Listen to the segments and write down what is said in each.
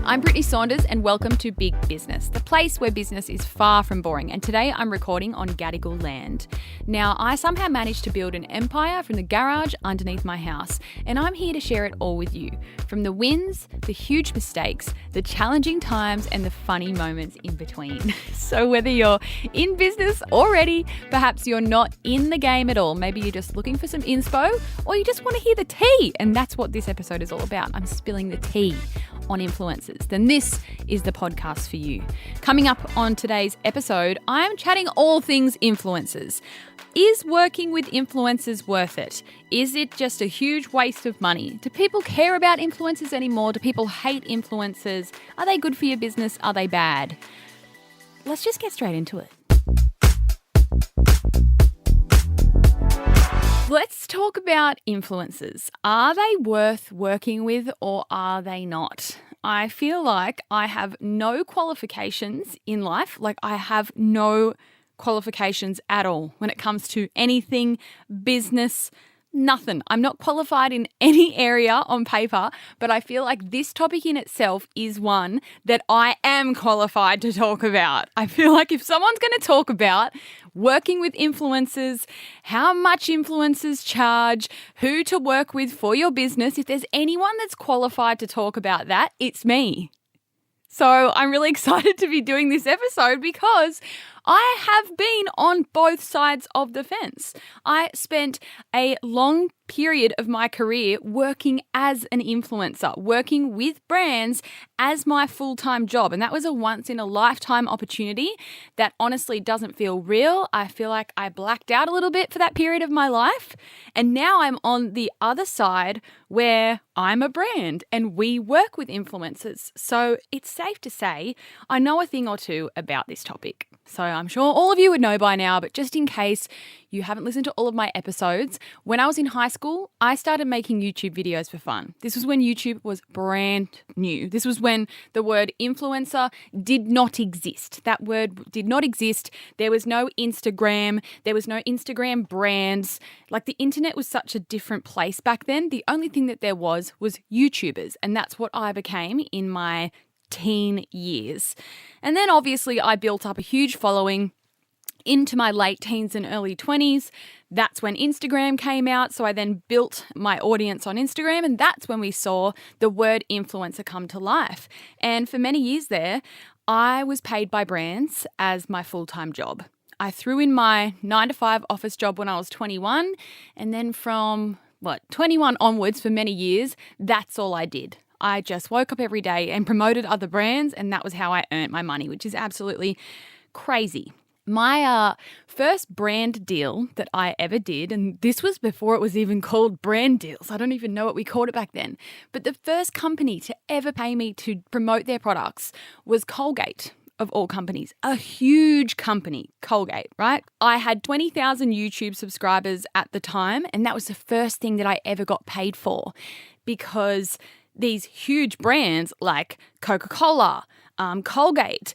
Hi, I'm Brittney Saunders and welcome to Big Business, the place where business is far from boring. And today I'm recording on Gadigal land. Now, I somehow managed to build an empire from the garage underneath my house, and I'm here to share it all with you. From the wins, the huge mistakes, the challenging times, and the funny moments in between. So whether you're in business already, perhaps you're not in the game at all, maybe you're just looking for some inspo, or you just want to hear the tea, and that's what this episode is all about. I'm spilling the tea on influencers, then this is the podcast for you. Coming up on today's episode, I'm chatting all things influencers. Is working with influencers worth it? Is it just a huge waste of money? Do people care about influencers anymore? Do people hate influencers? Are they good for your business? Are they bad? Let's just get straight into it. Let's talk about influencers. Are they worth working with or are they not? I feel like I have no qualifications in life. Like I have no qualifications at all when it comes to anything, business, nothing. I'm not qualified in any area on paper, but I feel like this topic in itself is one that I am qualified to talk about. I feel like if someone's going to talk about working with influencers, how much influencers charge, who to work with for your business, if there's anyone that's qualified to talk about that, it's me. So I'm really excited to be doing this episode because I have been on both sides of the fence. I spent a long period of my career working as an influencer, working with brands as my full-time job. And that was a once-in-a-lifetime opportunity that honestly doesn't feel real. I feel like I blacked out a little bit for that period of my life. And now I'm on the other side where I'm a brand and we work with influencers. So it's safe to say I know a thing or two about this topic. So I'm sure all of you would know by now, but just in case you haven't listened to all of my episodes, when I was in high school, I started making YouTube videos for fun. This was when YouTube was brand new. This was when the word influencer did not exist. That word did not exist. There was no Instagram. There was no Instagram brands. Like the internet was such a different place back then. The only thing that there was YouTubers, and that's what I became in my teen years. And then obviously I built up a huge following into my late teens and early 20s. That's when Instagram came out. So I then built my audience on Instagram, and that's when we saw the word influencer come to life. And for many years there, I was paid by brands as my full-time job. I threw in my 9-to-5 office job when I was 21, and then from 21 onwards for many years, that's all I did. I just woke up every day and promoted other brands, and that was how I earned my money, which is absolutely crazy. My first brand deal that I ever did, and this was before it was even called brand deals. I don't even know what we called it back then. But the first company to ever pay me to promote their products was Colgate, of all companies. A huge company, Colgate, right? I had 20,000 YouTube subscribers at the time, and that was the first thing that I ever got paid for because these huge brands like Coca-Cola, Colgate,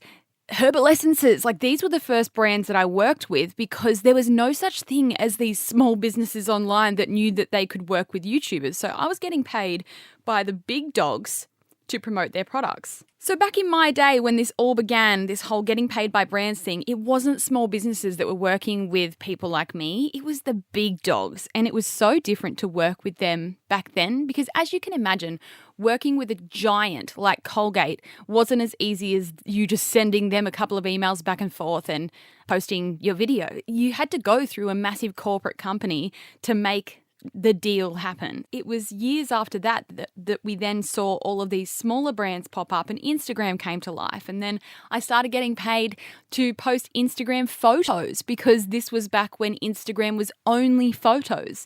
Herbal Essences, like these were the first brands that I worked with because there was no such thing as these small businesses online that knew that they could work with YouTubers. So I was getting paid by the big dogs to promote their products. So back in my day when this all began, this whole getting paid by brands thing, it wasn't small businesses that were working with people like me. It was the big dogs. And it was so different to work with them back then because as you can imagine, working with a giant like Colgate wasn't as easy as you just sending them a couple of emails back and forth and posting your video. You had to go through a massive corporate company to make the deal happen. It was years after that we then saw all of these smaller brands pop up and Instagram came to life. And then I started getting paid to post Instagram photos because this was back when Instagram was only photos.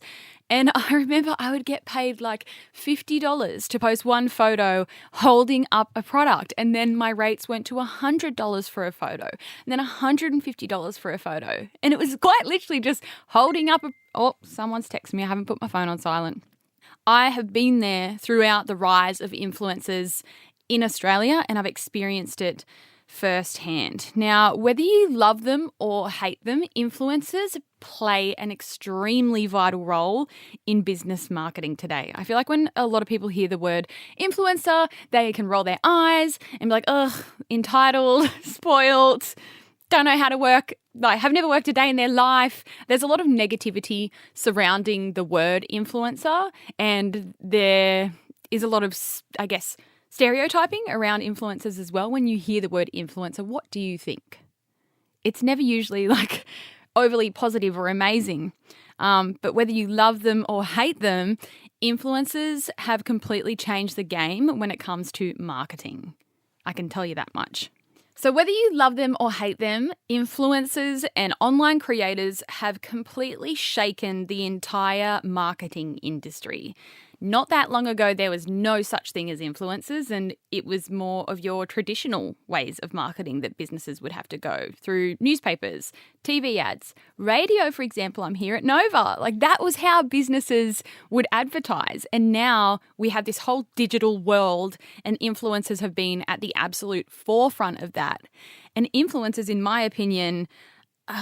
And I remember I would get paid like $50 to post one photo holding up a product. And then my rates went to $100 for a photo and then $150 for a photo. And it was quite literally just holding up someone's texting me. I haven't put my phone on silent. I have been there throughout the rise of influencers in Australia and I've experienced it firsthand. Now, whether you love them or hate them, influencers play an extremely vital role in business marketing today. I feel like when a lot of people hear the word influencer, they can roll their eyes and be like, ugh, entitled, spoiled, don't know how to work, like have never worked a day in their life. There's a lot of negativity surrounding the word influencer, and there is a lot of, I guess, stereotyping around influencers as well. When you hear the word influencer, what do you think? It's never usually like overly positive or amazing. But whether you love them or hate them, influencers have completely changed the game when it comes to marketing. I can tell you that much. So whether you love them or hate them, influencers and online creators have completely shaken the entire marketing industry. Not that long ago, there was no such thing as influencers, and it was more of your traditional ways of marketing that businesses would have to go through: newspapers, TV ads, radio, for example. I'm here at Nova. Like, that was how businesses would advertise. And now we have this whole digital world, and influencers have been at the absolute forefront of that. And influencers, in my opinion,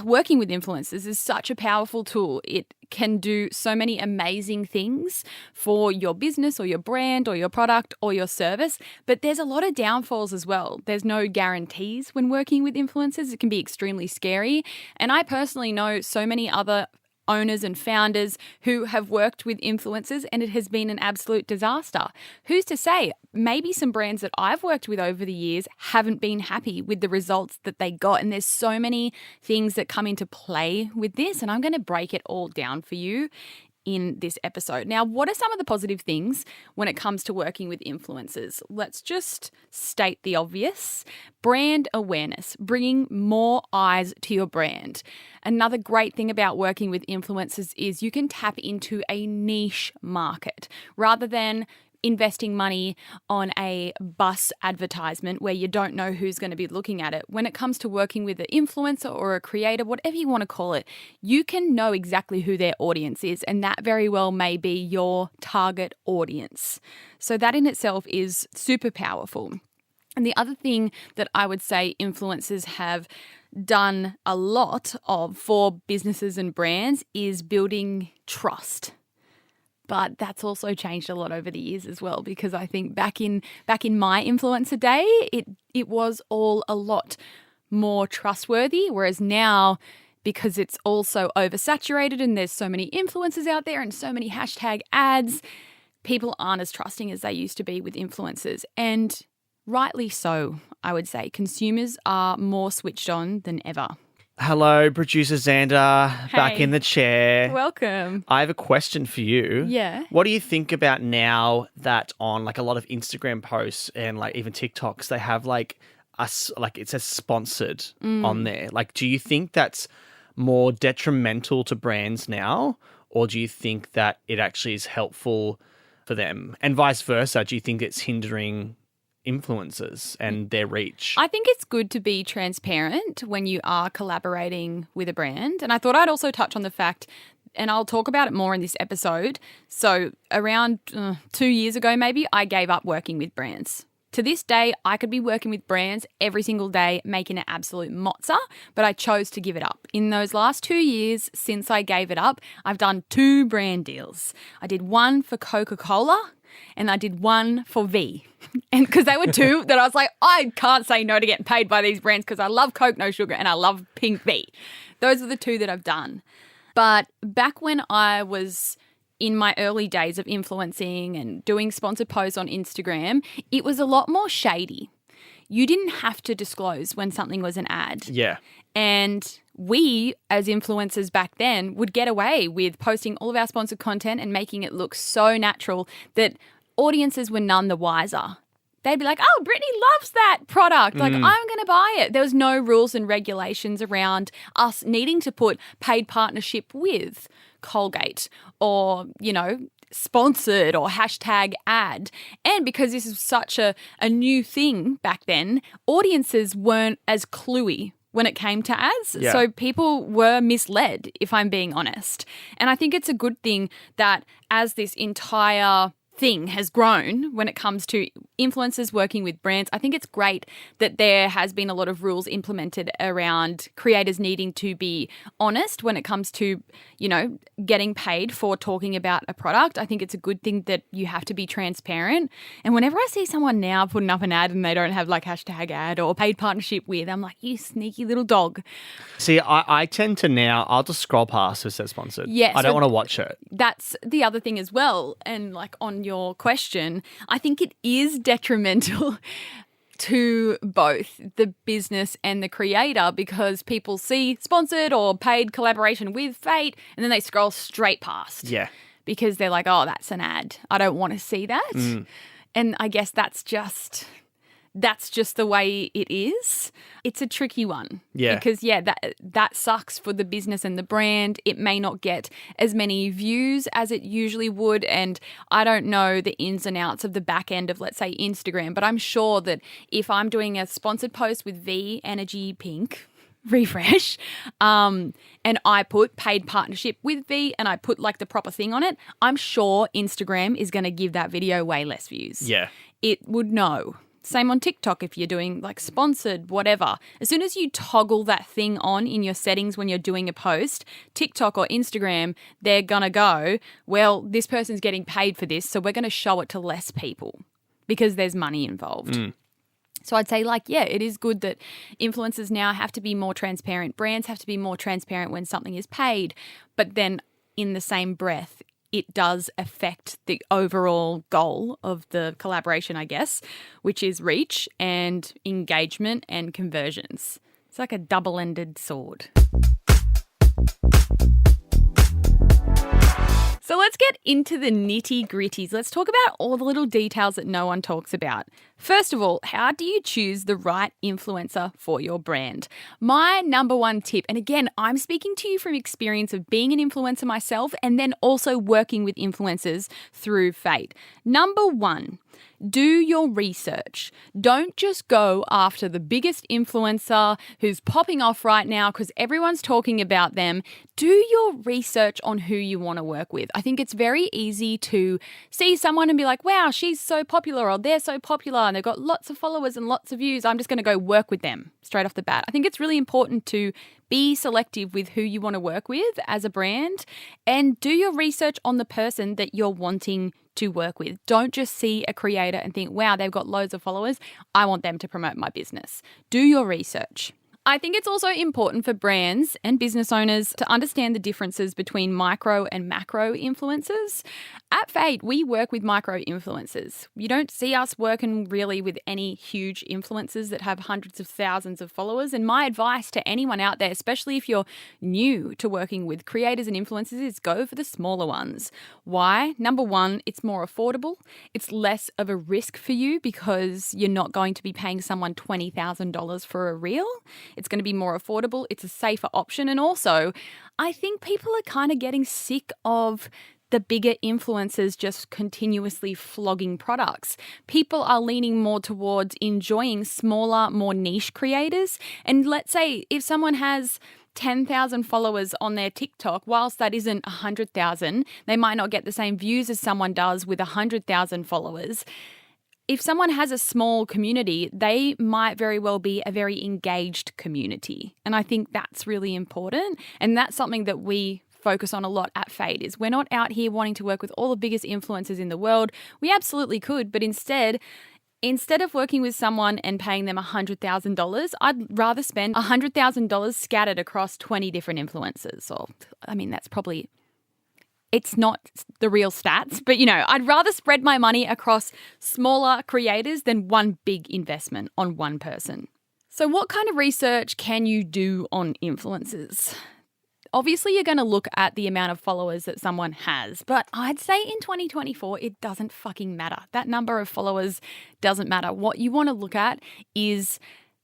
working with influencers is such a powerful tool. It can do so many amazing things for your business or your brand or your product or your service, but there's a lot of downfalls as well. There's no guarantees when working with influencers. It can be extremely scary. And I personally know so many other owners and founders who have worked with influencers, and it has been an absolute disaster. Who's to say? Maybe some brands that I've worked with over the years haven't been happy with the results that they got. And there's so many things that come into play with this, and I'm going to break it all down for you in this episode. Now, what are some of the positive things when it comes to working with influencers? Let's just state the obvious. Brand awareness, bringing more eyes to your brand. Another great thing about working with influencers is you can tap into a niche market rather than investing money on a bus advertisement where you don't know who's going to be looking at it. When it comes to working with an influencer or a creator, whatever you want to call it, you can know exactly who their audience is, and that very well may be your target audience. So that in itself is super powerful. And the other thing that I would say influencers have done a lot of for businesses and brands is building trust. But that's also changed a lot over the years as well, because I think back in my influencer day, it was all a lot more trustworthy, whereas now, because it's also oversaturated and there's so many influencers out there and so many hashtag ads, people aren't as trusting as they used to be with influencers. And rightly so, I would say. Consumers are more switched on than ever. Hello, producer Xander, back in the chair. Welcome. I have a question for you. Yeah. What do you think about now that on like a lot of Instagram posts and like even TikToks, they have like us, like it says sponsored on there. Like, do you think that's more detrimental to brands now, or do you think that it actually is helpful for them? And vice versa, do you think it's hindering influencers and their reach? I think it's good to be transparent when you are collaborating with a brand. And I thought I'd also touch on the fact, and I'll talk about it more in this episode. So around 2 years ago, maybe, I gave up working with brands. To this day, I could be working with brands every single day, making an absolute mozza, but I chose to give it up. In those last 2 years since I gave it up, I've done 2 brand deals. I did one for Coca-Cola, and I did one for V. And because they were 2 that I was like, I can't say no to getting paid by these brands because I love Coke No Sugar and I love Pink V. Those are the 2 that I've done. But back when I was in my early days of influencing and doing sponsored posts on Instagram, it was a lot more shady. You didn't have to disclose when something was an ad. Yeah. And we, as influencers back then, would get away with posting all of our sponsored content and making it look so natural that audiences were none the wiser. They'd be like, oh, Brittney loves that product. Like, I'm going to buy it. There was no rules and regulations around us needing to put paid partnership with Colgate or, you know, sponsored or hashtag ad. And because this is such a new thing back then, audiences weren't as cluey when it came to ads. Yeah. So people were misled, if I'm being honest. And I think it's a good thing that as this entire thing has grown when it comes to influencers working with brands. I think it's great that there has been a lot of rules implemented around creators needing to be honest when it comes to, getting paid for talking about a product. I think it's a good thing that you have to be transparent. And whenever I see someone now putting up an ad and they don't have like hashtag ad or paid partnership with, I'm like, you sneaky little dog. See, I tend to now, I'll just scroll past who says sponsored. Yes, I don't want to watch it. That's the other thing as well. And like on your question, I think it is detrimental to both the business and the creator because people see sponsored or paid collaboration with Fate and then they scroll straight past. Yeah. Because they're like, oh, that's an ad. I don't want to see that. And I guess that's just the way it is. It's a tricky one. Yeah. Because, that sucks for the business and the brand. It may not get as many views as it usually would. And I don't know the ins and outs of the back end of, let's say, Instagram. But I'm sure that if I'm doing a sponsored post with V Energy Pink, refresh, and I put paid partnership with V and I put like the proper thing on it, I'm sure Instagram is going to give that video way less views. Yeah. It would know. Same on TikTok if you're doing like sponsored, whatever. As soon as you toggle that thing on in your settings when you're doing a post, TikTok or Instagram, they're going to go, well, this person's getting paid for this, so we're going to show it to less people because there's money involved. So I'd say it is good that influencers now have to be more transparent. Brands have to be more transparent when something is paid. But then in the same breath, it does affect the overall goal of the collaboration, I guess, which is reach and engagement and conversions. It's like a double-ended sword. So let's get into the nitty-gritties. Let's talk about all the little details that no one talks about. First of all, how do you choose the right influencer for your brand? My number one tip, and again, I'm speaking to you from experience of being an influencer myself and then also working with influencers through Fate. Number one, do your research. Don't just go after the biggest influencer who's popping off right now because everyone's talking about them. Do your research on who you want to work with. I think it's very easy to see someone and be like, wow, she's so popular or they're so popular and they've got lots of followers and lots of views. I'm just going to go work with them straight off the bat. I think it's really important to be selective with who you want to work with as a brand and do your research on the person that you're wanting to work with. Don't just see a creator and think, wow, they've got loads of followers. I want them to promote my business. Do your research. I think it's also important for brands and business owners to understand the differences between micro and macro influencers. At Fate, we work with micro influencers. You don't see us working really with any huge influencers that have hundreds of thousands of followers. And my advice to anyone out there, especially if you're new to working with creators and influencers, is go for the smaller ones. Why? Number one, it's more affordable. It's less of a risk for you because you're not going to be paying someone $20,000 for a reel. It's going to be more affordable. It's a safer option. And also, I think people are kind of getting sick of the bigger influencers just continuously flogging products. People are leaning more towards enjoying smaller, more niche creators. And let's say if someone has 10,000 followers on their TikTok, whilst that isn't 100,000, they might not get the same views as someone does with 100,000 followers. If someone has a small community, they might very well be a very engaged community. And I think that's really important. And that's something that we focus on a lot at Fate is we're not out here wanting to work with all the biggest influencers in the world. We absolutely could, but instead of working with someone and paying them $100,000, I'd rather spend $100,000 scattered across 20 different influencers. Or, I mean, that's probably... It's not the real stats, but I'd rather spread my money across smaller creators than one big investment on one person. So what kind of research can you do on influencers? Obviously, you're going to look at the amount of followers that someone has, but I'd say in 2024, it doesn't fucking matter. That number of followers doesn't matter. What you want to look at is,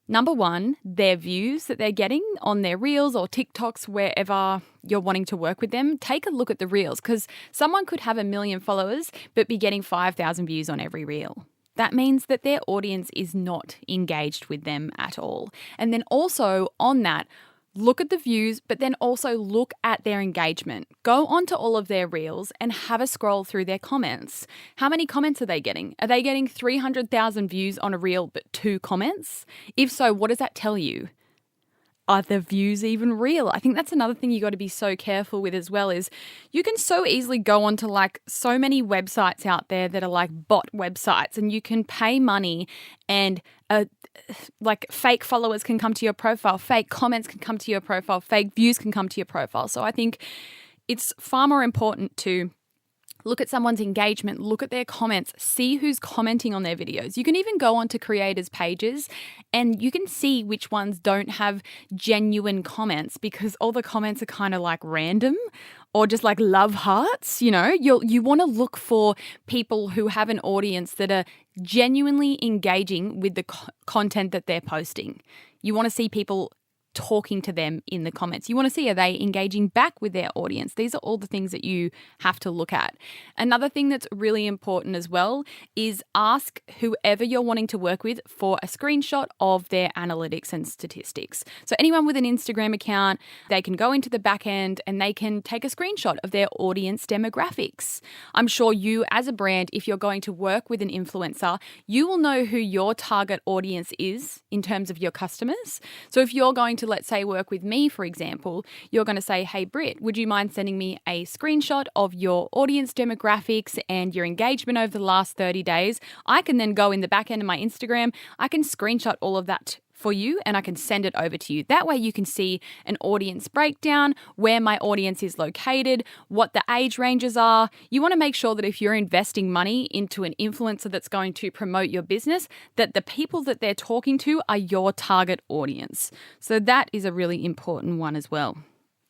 number one, their views that they're getting on their reels or TikToks, wherever you're wanting to work with them. Take a look at the reels because someone could have 1 million followers but be getting 5,000 views on every reel. That means that their audience is not engaged with them at all. And then also on that, look at the views, but then also look at their engagement. Go onto all of their reels and have a scroll through their comments. How many comments are they getting? Are they getting 300,000 views on a reel but 2 comments? If so, what does that tell you? Are the views even real? I think that's another thing you got to be so careful with as well, is you can so easily go onto like so many websites out there that are like bot websites, and you can pay money and like fake followers can come to your profile, fake comments can come to your profile, fake views can come to your profile. So I think it's far more important to look at someone's engagement, look at their comments, see who's commenting on their videos. You can even go onto creators' pages and you can see which ones don't have genuine comments, because all the comments are kind of like random or just like love hearts. You know, you want to look for people who have an audience that are genuinely engaging with the content that they're posting. You want to see people talking to them in the comments. You want to see, are they engaging back with their audience? These are all the things that you have to look at. Another thing that's really important as well is ask whoever you're wanting to work with for a screenshot of their analytics and statistics. So anyone with an Instagram account, they can go into the back end and they can take a screenshot of their audience demographics. I'm sure you as a brand, if you're going to work with an influencer, you will know who your target audience is in terms of your customers. So if you're going to, let's say, work with me, for example, you're going to say, hey, Britt, would you mind sending me a screenshot of your audience demographics and your engagement over the last 30 days? I can then go in the back end of my Instagram, I can screenshot all of that for you and I can send it over to you. That way you can see an audience breakdown, where my audience is located, what the age ranges are. You want to make sure that if you're investing money into an influencer that's going to promote your business, that the people that they're talking to are your target audience. So that is a really important one as well.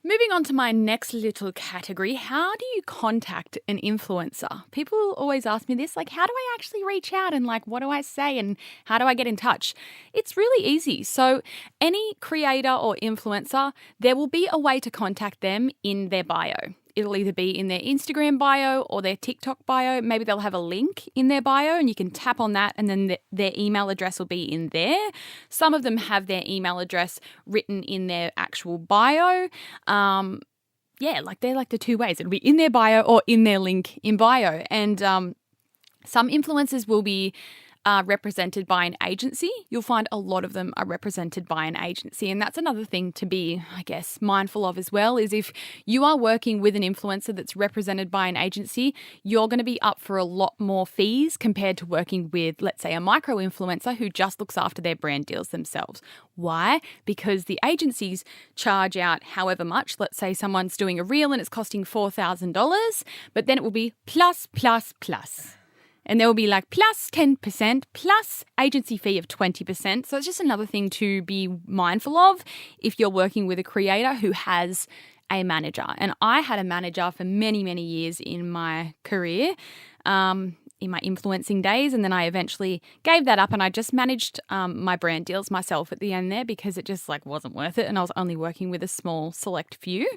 Moving on to my next little category, how do you contact an influencer? People always ask me this, like, how do I actually reach out and like, what do I say and how do I get in touch? It's really easy. So any creator or influencer, there will be a way to contact them in their bio. It'll either be in their Instagram bio or their TikTok bio. Maybe they'll have a link in their bio and you can tap on that and then their email address will be in there. Some of them have their email address written in their actual bio. Like they're like the two ways. It'll be in their bio or in their link in bio. And some influencers will be represented by an agency. You'll find a lot of them are represented by an agency. And that's another thing to be, I guess, mindful of as well, is if you are working with an influencer that's represented by an agency, you're going to be up for a lot more fees compared to working with, let's say, a micro influencer who just looks after their brand deals themselves. Why? Because the agencies charge out however much. Let's say someone's doing a reel and it's costing $4,000, but then it will be plus. And there will be like plus 10% plus agency fee of 20%. So it's just another thing to be mindful of if you're working with a creator who has a manager. And I had a manager for many, many years in my career, in my influencing days. And then I eventually gave that up and I just managed my brand deals myself at the end there, because it just like wasn't worth it. And I was only working with a small select few.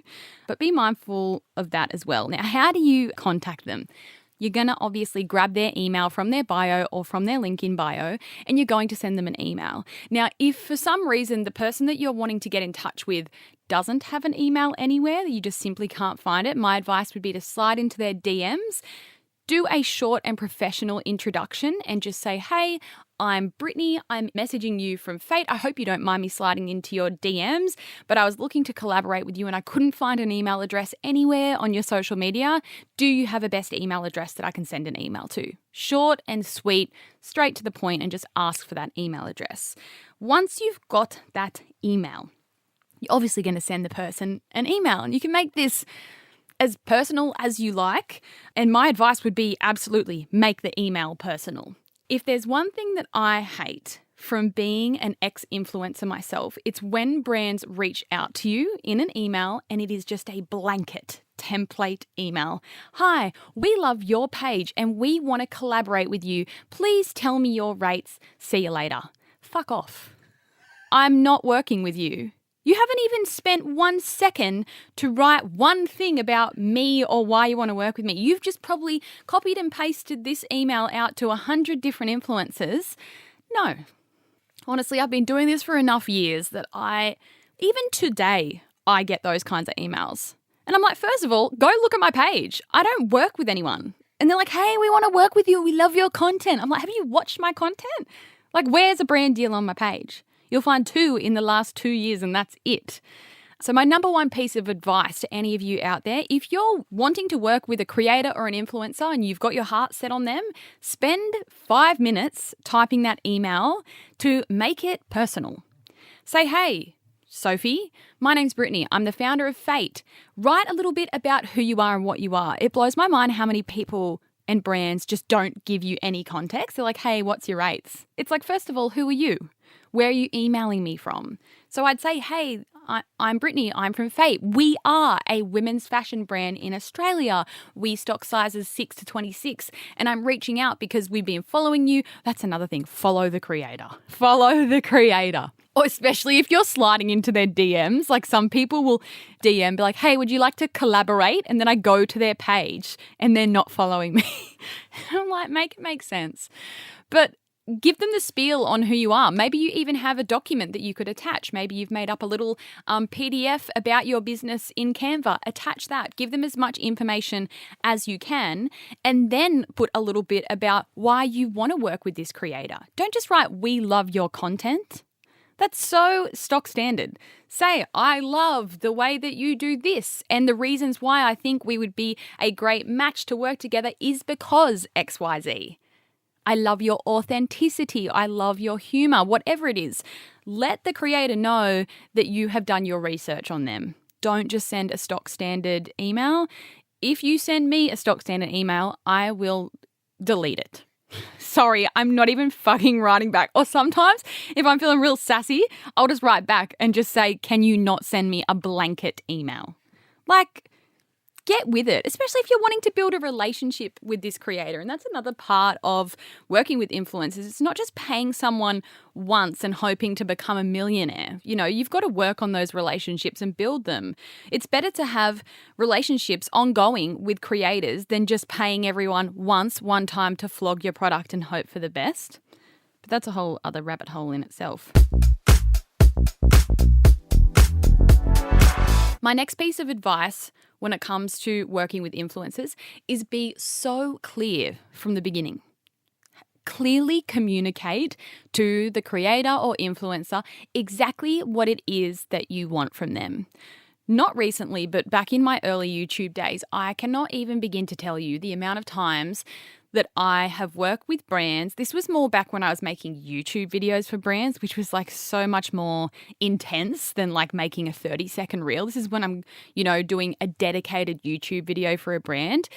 But be mindful of that as well. Now, how do you contact them? You're going to obviously grab their email from their bio or from their link in bio, and you're going to send them an email. Now, if for some reason the person that you're wanting to get in touch with doesn't have an email anywhere, you just simply can't find it, my advice would be to slide into their DMs, do a short and professional introduction and just say, hey, I'm Brittney. I'm messaging you from Fate. I hope you don't mind me sliding into your DMs, but I was looking to collaborate with you and I couldn't find an email address anywhere on your social media. Do you have a best email address that I can send an email to? Short and sweet, straight to the point, and just ask for that email address. Once you've got that email, you're obviously going to send the person an email, and you can make this as personal as you like. And my advice would be absolutely make the email personal. If there's one thing that I hate from being an ex-influencer myself, it's when brands reach out to you in an email and it is just a blanket template email. Hi, we love your page and we want to collaborate with you. Please tell me your rates. See you later. Fuck off. I'm not working with you. You haven't even spent 1 second to write one thing about me or why you want to work with me. You've just probably copied and pasted this email out to 100 different influencers. No. Honestly, I've been doing this for enough years that I Even today, I get those kinds of emails. And I'm like, first of all, go look at my page. I don't work with anyone. And they're like, hey, we want to work with you. We love your content. I'm like, have you watched my content? Like, where's a brand deal on my page? You'll find 2 in the last 2 years and that's it. So my number one piece of advice to any of you out there, if you're wanting to work with a creator or an influencer and you've got your heart set on them, spend 5 minutes typing that email to make it personal. Say, hey, Sophie, my name's Brittney. I'm the founder of Fate. Write a little bit about who you are and what you are. It blows my mind how many people and brands just don't give you any context. They're like, hey, what's your rates? It's like, first of all, who are you? Where are you emailing me from? So I'd say, hey, I'm Brittney. I'm from Fate. We are a women's fashion brand in Australia. We stock sizes 6 to 26. And I'm reaching out because we've been following you. That's another thing. Follow the creator. Follow the creator. Or especially if you're sliding into their DMs, like some people will DM, be like, hey, would you like to collaborate? And then I go to their page and they're not following me. I'm like, make it make sense. But give them the spiel on who you are. Maybe you even have a document that you could attach. Maybe you've made up a little PDF about your business in Canva. Attach that. Give them as much information as you can and then put a little bit about why you want to work with this creator. Don't just write, we love your content. That's so stock standard. Say, I love the way that you do this, and the reasons why I think we would be a great match to work together is because XYZ. I love your authenticity. I love your humor, whatever it is. Let the creator know that you have done your research on them. Don't just send a stock standard email. If you send me a stock standard email, I will delete it. Sorry, I'm not even fucking writing back. Or sometimes if I'm feeling real sassy, I'll just write back and just say, can you not send me a blanket email? Like, get with it, especially if you're wanting to build a relationship with this creator. And that's another part of working with influencers. It's not just paying someone once and hoping to become a millionaire. You know, you've got to work on those relationships and build them. It's better to have relationships ongoing with creators than just paying everyone once, one time to flog your product and hope for the best. But that's a whole other rabbit hole in itself. My next piece of advice when it comes to working with influencers is be so clear from the beginning. Clearly communicate to the creator or influencer exactly what it is that you want from them. Not recently, but back in my early YouTube days, I cannot even begin to tell you the amount of times that I have worked with brands. This was more back when I was making YouTube videos for brands, which was like so much more intense than like making a 30-second reel. This is when I'm, doing a dedicated YouTube video for a brand,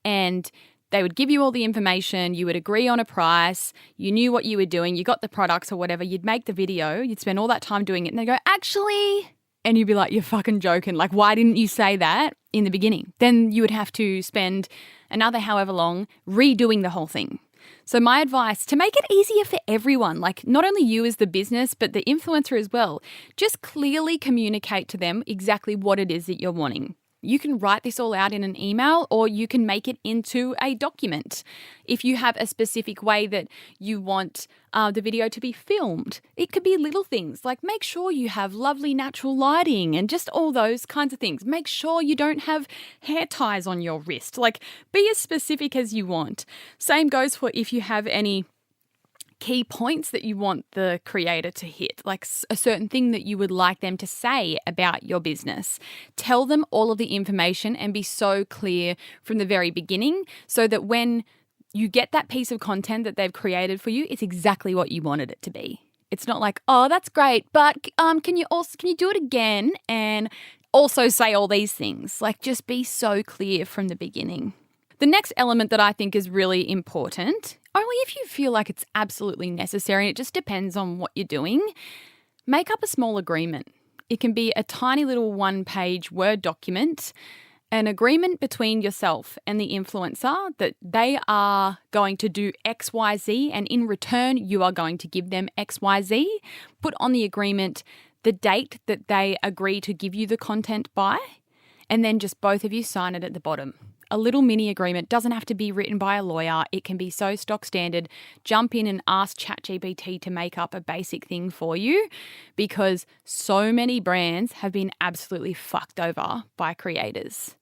and they would give you all the information, you would agree on a price, you knew what you were doing, you got the products or whatever, you'd make the video, you'd spend all that time doing it, and they go, actually, and you'd be like, you're fucking joking. Like, why didn't you say that in the beginning? Then you would have to spend another however long redoing the whole thing. So my advice, to make it easier for everyone, like not only you as the business, but the influencer as well, just clearly communicate to them exactly what it is that you're wanting. You can write this all out in an email or you can make it into a document. If you have a specific way that you want the video to be filmed, it could be little things like make sure you have lovely natural lighting and just all those kinds of things. Make sure you don't have hair ties on your wrist. Like, be as specific as you want. Same goes for if you have any key points that you want the creator to hit, like a certain thing that you would like them to say about your business. Tell them all of the information and be so clear from the very beginning so that when you get that piece of content that they've created for you, it's exactly what you wanted it to be. It's not like, oh, that's great, but can you do it again and also say all these things? Like, just be so clear from the beginning. The next element that I think is really important, only if you feel like it's absolutely necessary, it just depends on what you're doing, make up a small agreement. It can be a tiny little one-page Word document, an agreement between yourself and the influencer that they are going to do XYZ and in return you are going to give them XYZ. Put on the agreement the date that they agree to give you the content by, and then just both of you sign it at the bottom. a little mini agreement. Doesn't have to be written by a lawyer. It can be so stock standard. Jump in and ask ChatGPT to make up a basic thing for you, because so many brands have been absolutely fucked over by creators.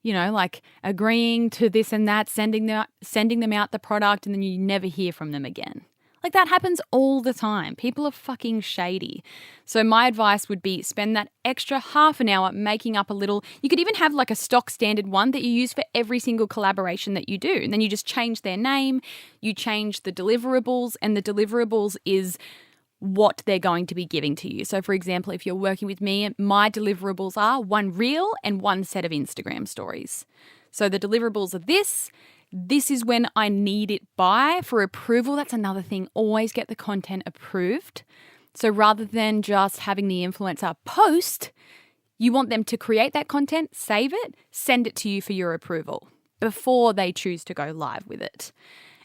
You know, like agreeing to this and that, sending them out the product, and then you never hear from them again. Like that happens all the time. People are fucking shady. So my advice would be spend that extra half an hour making up a little. You could even have like a stock standard one that you use for every single collaboration that you do. And then you just change their name, you change the deliverables, and the deliverables is what they're going to be giving to you. So for example, if you're working with me, my deliverables are 1 reel and 1 set of Instagram stories. So the deliverables are this is when I need it by. For approval, that's another thing. Always get the content approved. So rather than just having the influencer post, you want them to create that content, save it, send it to you for your approval before they choose to go live with it.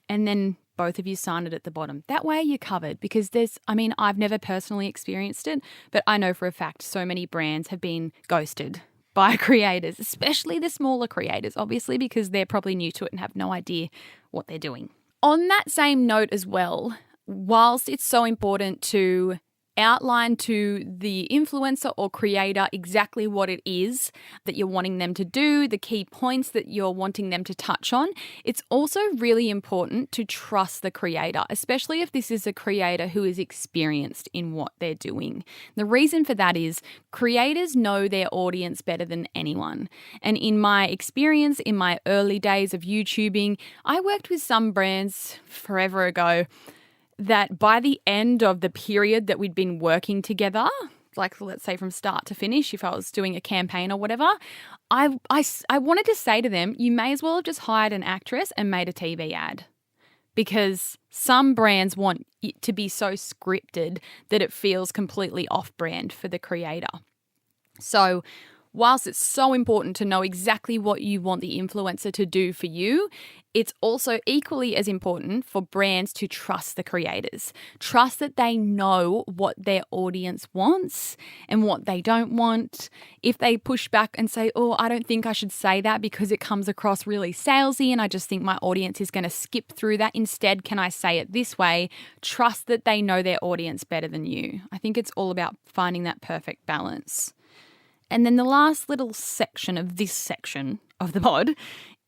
And then both of you sign it at the bottom. That way you're covered, because I've never personally experienced it, but I know for a fact so many brands have been ghosted by creators, especially the smaller creators, obviously, because they're probably new to it and have no idea what they're doing. On that same note as well, whilst it's so important to outline to the influencer or creator exactly what it is that you're wanting them to do, the key points that you're wanting them to touch on, it's also really important to trust the creator, especially if this is a creator who is experienced in what they're doing. The reason for that is creators know their audience better than anyone. And in my experience, in my early days of YouTubing, I worked with some brands forever ago that by the end of the period that we'd been working together, like let's say from start to finish, if I was doing a campaign or whatever, I wanted to say to them, you may as well have just hired an actress and made a TV ad. Because some brands want it to be so scripted that it feels completely off-brand for the creator. So whilst it's so important to know exactly what you want the influencer to do for you, it's also equally as important for brands to trust the creators. Trust that they know what their audience wants and what they don't want. If they push back and say, oh, I don't think I should say that because it comes across really salesy and I just think my audience is going to skip through that. Instead, can I say it this way? Trust that they know their audience better than you. I think it's all about finding that perfect balance. And then the last little section of this section of the pod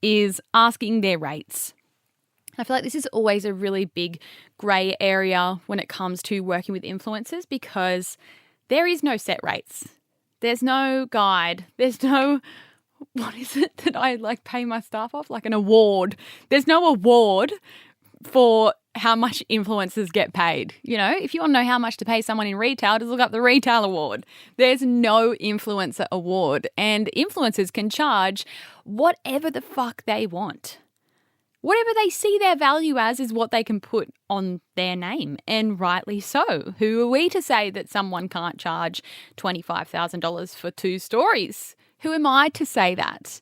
is asking their rates. I feel like this is always a really big grey area when it comes to working with influencers, because there is no set rates. There's no guide. There's no, what is it that I pay my staff off? Like an award. There's no award for how much influencers get paid. You know, if you want to know how much to pay someone in retail, just look up the retail award. There's no influencer award, and influencers can charge whatever the fuck they want. Whatever they see their value as is what they can put on their name, and rightly so. Who are we to say that someone can't charge $25,000 for 2 stories? Who am I to say that?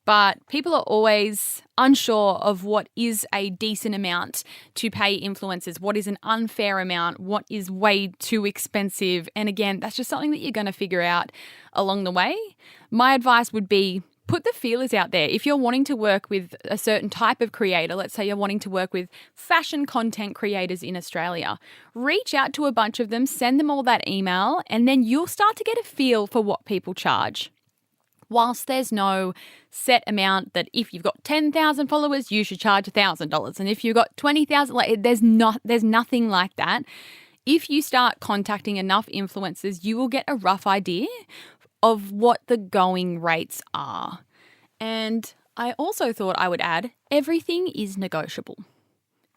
But people are always unsure of what is a decent amount to pay influencers, what is an unfair amount, what is way too expensive. And again, that's just something that you're going to figure out along the way. My advice would be put the feelers out there. If you're wanting to work with a certain type of creator, let's say you're wanting to work with fashion content creators in Australia, reach out to a bunch of them, send them all that email, and then you'll start to get a feel for what people charge. Whilst there's no set amount that if you've got 10,000 followers, you should charge $1,000. And if you've got 20,000, there's nothing like that. If you start contacting enough influencers, you will get a rough idea of what the going rates are. And I also thought I would add, everything is negotiable.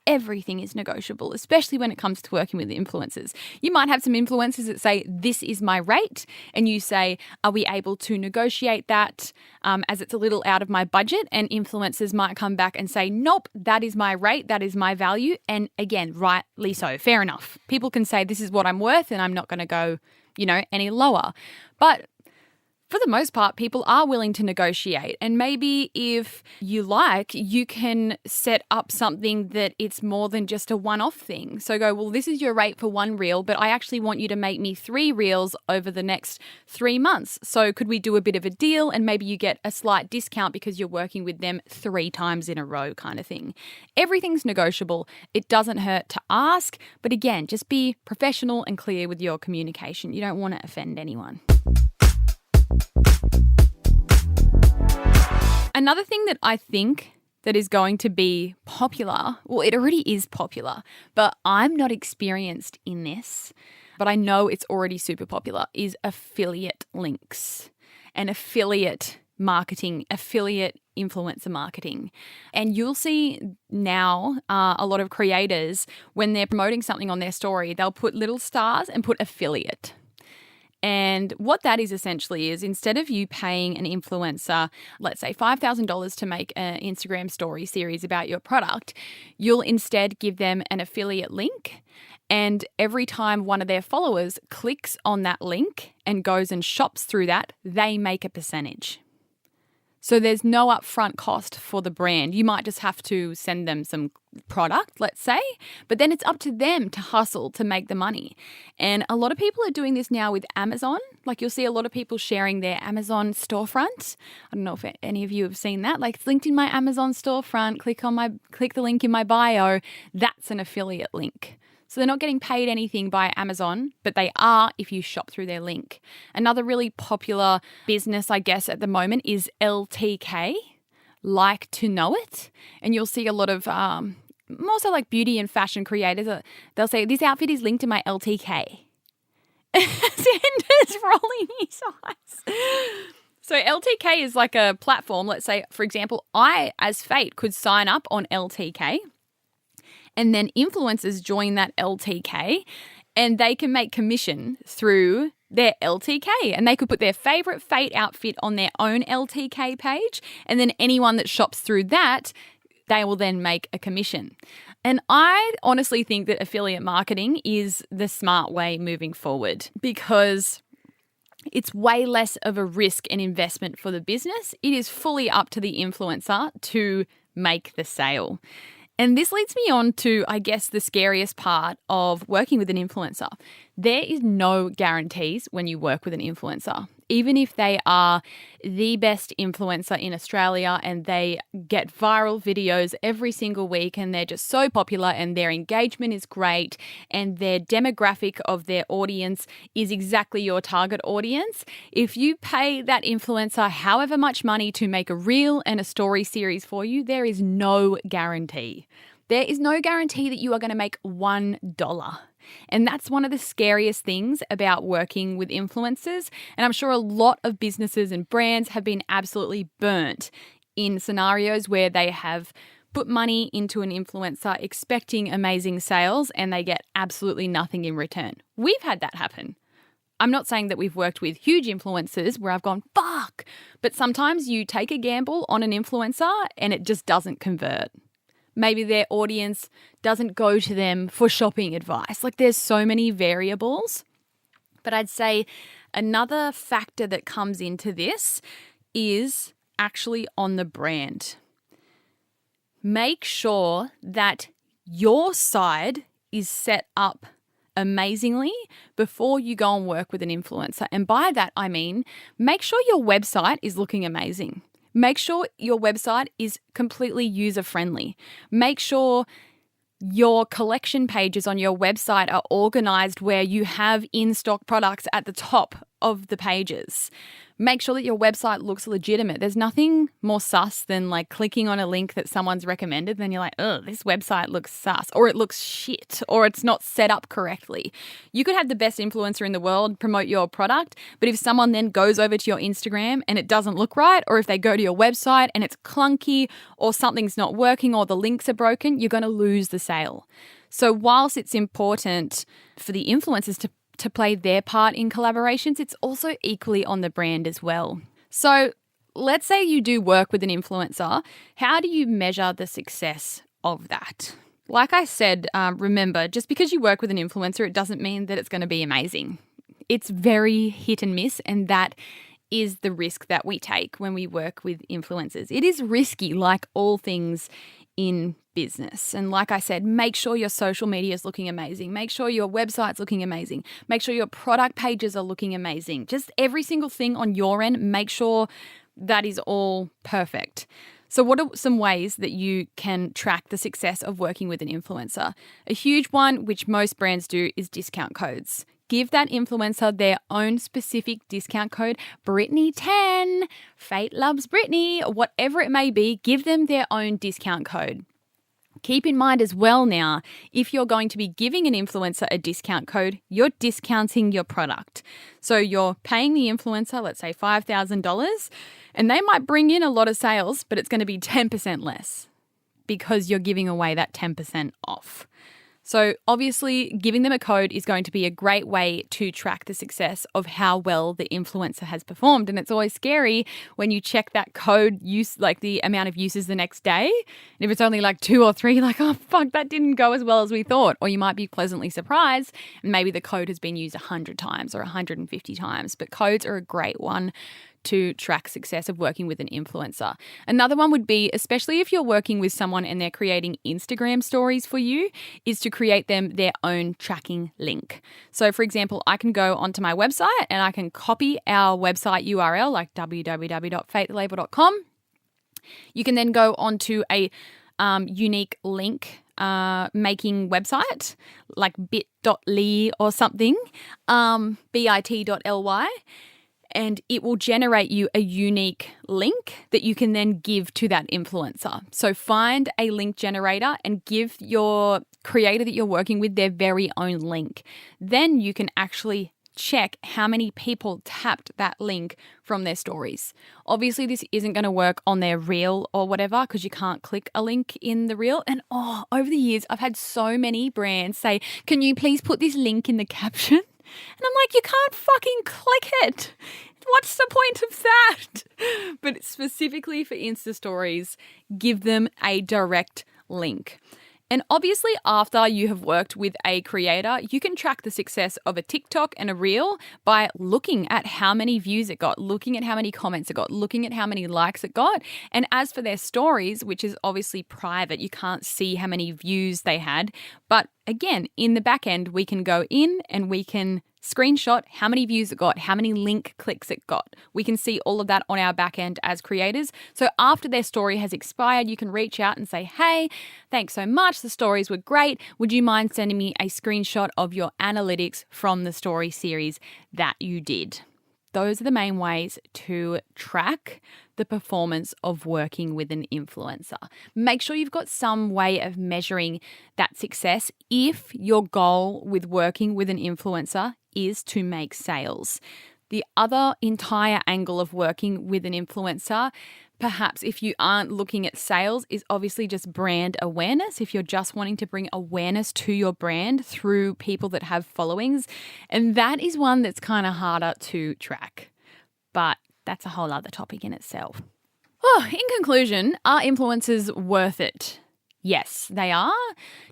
Everything is negotiable, especially when it comes to working with influencers. You might have some influencers that say, this is my rate, and you say, are we able to negotiate that as it's a little out of my budget? And influencers might come back and say, nope, that is my rate, that is my value. And again, rightly so, fair enough. People can say, this is what I'm worth, and I'm not going to go, any lower. But for the most part, people are willing to negotiate. And maybe if you like, you can set up something that it's more than just a one-off thing. So go, well, this is your rate for one reel, but I actually want you to make me 3 reels over the next 3 months. So could we do a bit of a deal and maybe you get a slight discount because you're working with them 3 times in a row kind of thing. Everything's negotiable. It doesn't hurt to ask, but again, just be professional and clear with your communication. You don't want to offend anyone. Another thing that I think that is going to be popular, well, it already is popular, but I'm not experienced in this, but I know it's already super popular, is affiliate links and affiliate marketing, affiliate influencer marketing. And you'll see now a lot of creators, when they're promoting something on their story, they'll put little stars and put affiliate. And what that is essentially is instead of you paying an influencer, let's say $5,000 to make an Instagram story series about your product, you'll instead give them an affiliate link. And every time one of their followers clicks on that link and goes and shops through that, they make a percentage. So there's no upfront cost for the brand. You might just have to send them some product, let's say, but then it's up to them to hustle to make the money. And a lot of people are doing this now with Amazon. Like you'll see a lot of people sharing their Amazon storefront. I don't know if any of you have seen that. Like it's linked in my Amazon storefront. Click the link in my bio. That's an affiliate link. So they're not getting paid anything by Amazon, but they are if you shop through their link. Another really popular business, I guess, at the moment is LTK, Like to Know It. And you'll see a lot of more so like beauty and fashion creators. They'll say, this outfit is linked to my LTK. Xander's rolling his eyes. So LTK is like a platform. Let's say, for example, I, as Fate, could sign up on LTK. And then influencers join that LTK and they can make commission through their LTK. And they could put their favorite Fate outfit on their own LTK page. And then anyone that shops through that, they will then make a commission. And I honestly think that affiliate marketing is the smart way moving forward because it's way less of a risk and investment for the business. It is fully up to the influencer to make the sale. And this leads me on to, I guess, the scariest part of working with an influencer. There is no guarantees when you work with an influencer. Even if they are the best influencer in Australia and they get viral videos every single week and they're just so popular and their engagement is great and their demographic of their audience is exactly your target audience, if you pay that influencer however much money to make a reel and a story series for you, there is no guarantee. There is no guarantee that you are going to make $1. And that's one of the scariest things about working with influencers. And I'm sure a lot of businesses and brands have been absolutely burnt in scenarios where they have put money into an influencer expecting amazing sales and they get absolutely nothing in return. We've had that happen. I'm not saying that we've worked with huge influencers where I've gone, fuck, but sometimes you take a gamble on an influencer and it just doesn't convert. Maybe their audience doesn't go to them for shopping advice. Like there's so many variables. But I'd say another factor that comes into this is actually on the brand. Make sure that your side is set up amazingly before you go and work with an influencer. And by that, I mean, make sure your website is looking amazing. Make sure your website is completely user-friendly. Make sure your collection pages on your website are organized where you have in-stock products at the top of the pages. Make sure that your website looks legitimate. There's nothing more sus than like clicking on a link that someone's recommended. Then you're like, oh, this website looks sus, or it looks shit, or it's not set up correctly. You could have the best influencer in the world promote your product, but if someone then goes over to your Instagram and it doesn't look right, or if they go to your website and it's clunky or something's not working or the links are broken, you're going to lose the sale. So whilst it's important for the influencers to play their part in collaborations, it's also equally on the brand as well. So let's say you do work with an influencer. How do you measure the success of that? Like I said, remember, just because you work with an influencer, it doesn't mean that it's going to be amazing. It's very hit and miss, and that is the risk that we take when we work with influencers. It is risky, like all things in business. And like I said, make sure your social media is looking amazing. Make sure your website's looking amazing. Make sure your product pages are looking amazing. Just every single thing on your end, make sure that is all perfect. So what are some ways that you can track the success of working with an influencer? A huge one, which most brands do, is discount codes. Give that influencer their own specific discount code, Brittney10, Fate Loves Brittney, whatever it may be, give them their own discount code. Keep in mind as well now, if you're going to be giving an influencer a discount code, you're discounting your product. So you're paying the influencer, let's say $5,000, and they might bring in a lot of sales, but it's going to be 10% less because you're giving away that 10% off. So obviously giving them a code is going to be a great way to track the success of how well the influencer has performed. And it's always scary when you check that code use, like the amount of uses the next day. And if it's only like 2 or 3, like, oh, fuck, that didn't go as well as we thought. Or you might be pleasantly surprised and maybe the code has been used 100 times or 150 times. But codes are a great one to track success of working with an influencer. Another one would be, especially if you're working with someone and they're creating Instagram stories for you, is to create them their own tracking link. So for example, I can go onto my website and I can copy our website URL, like www.fatethelabel.com. You can then go onto a unique link making website like bit.ly or something, bit.ly. And it will generate you a unique link that you can then give to that influencer. So find a link generator and give your creator that you're working with their very own link. Then you can actually check how many people tapped that link from their stories. Obviously, this isn't going to work on their reel or whatever because you can't click a link in the reel. And over the years, I've had so many brands say, can you please put this link in the caption? And I'm like, you can't fucking click it. What's the point of that? But specifically for Insta stories, give them a direct link. And obviously, after you have worked with a creator, you can track the success of a TikTok and a reel by looking at how many views it got, looking at how many comments it got, looking at how many likes it got. And as for their stories, which is obviously private, you can't see how many views they had. But again, in the back end, we can go in and we can screenshot how many views it got, how many link clicks it got. We can see all of that on our back end as creators. So after their story has expired, you can reach out and say, hey, thanks so much. The stories were great. Would you mind sending me a screenshot of your analytics from the story series that you did? Those are the main ways to track the performance of working with an influencer. Make sure you've got some way of measuring that success if your goal with working with an influencer is to make sales. The other entire angle of working with an influencer, perhaps if you aren't looking at sales, is obviously just brand awareness. If you're just wanting to bring awareness to your brand through people that have followings. And that is one that's kind of harder to track. But that's a whole other topic in itself. In conclusion, are influencers worth it? Yes, they are.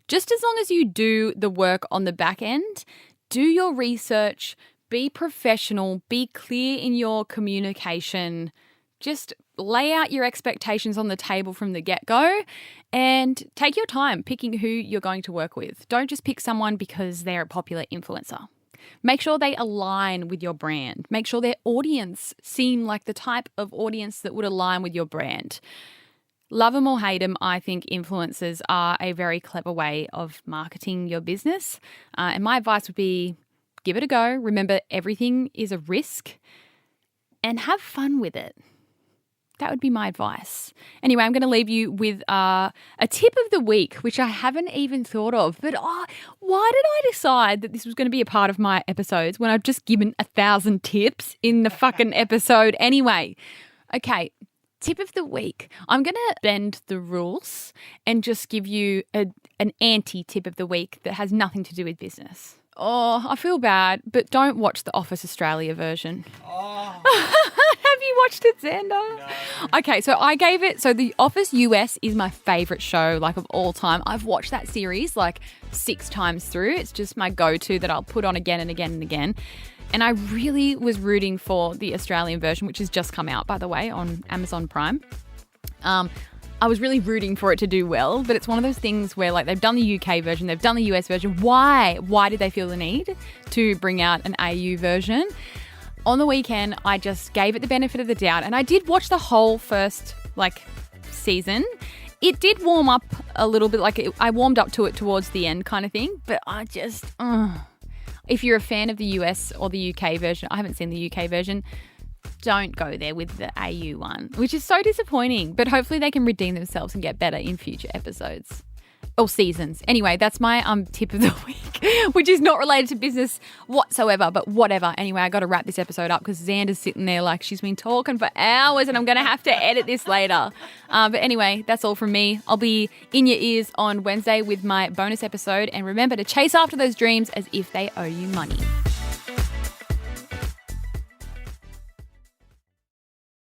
Just as long as you do the work on the back end, do your research, be professional, be clear in your communication, just lay out your expectations on the table from the get-go and take your time picking who you're going to work with. Don't just pick someone because they're a popular influencer. Make sure they align with your brand. Make sure their audience seem like the type of audience that would align with your brand. Love them or hate them, I think influencers are a very clever way of marketing your business. And my advice would be give it a go. Remember, everything is a risk and have fun with it. That would be my advice. Anyway, I'm going to leave you with a tip of the week, which I haven't even thought of. But why did I decide that this was going to be a part of my episodes when I've just given 1,000 tips in the fucking episode anyway? Okay, tip of the week. I'm going to bend the rules and just give you an anti-tip of the week that has nothing to do with business. I feel bad, but don't watch the Office Australia version. Have Have you watched it, Xander? No. Okay, so I gave it, so The Office US is my favourite show, like, of all time. I've watched that series, like, 6 times through. It's just my go-to that I'll put on again and again and again. And I really was rooting for the Australian version, which has just come out, by the way, on Amazon Prime. I was really rooting for it to do well, but it's one of those things where, like, they've done the UK version, they've done the US version. Why? Why did they feel the need to bring out an AU version? On the weekend, I just gave it the benefit of the doubt, and I did watch the whole first, like, season. It did warm up a little bit, like, I warmed up to it towards the end kind of thing, but I just, if you're a fan of the US or the UK version, I haven't seen the UK version, don't go there with the AU one, which is so disappointing. But hopefully they can redeem themselves and get better in future episodes or seasons. Anyway, that's my tip of the week, which is not related to business whatsoever, but whatever. Anyway, I got to wrap this episode up because Xander's sitting there like she's been talking for hours and I'm going to have to edit this later. But anyway, that's all from me. I'll be in your ears on Wednesday with my bonus episode. And remember to chase after those dreams as if they owe you money.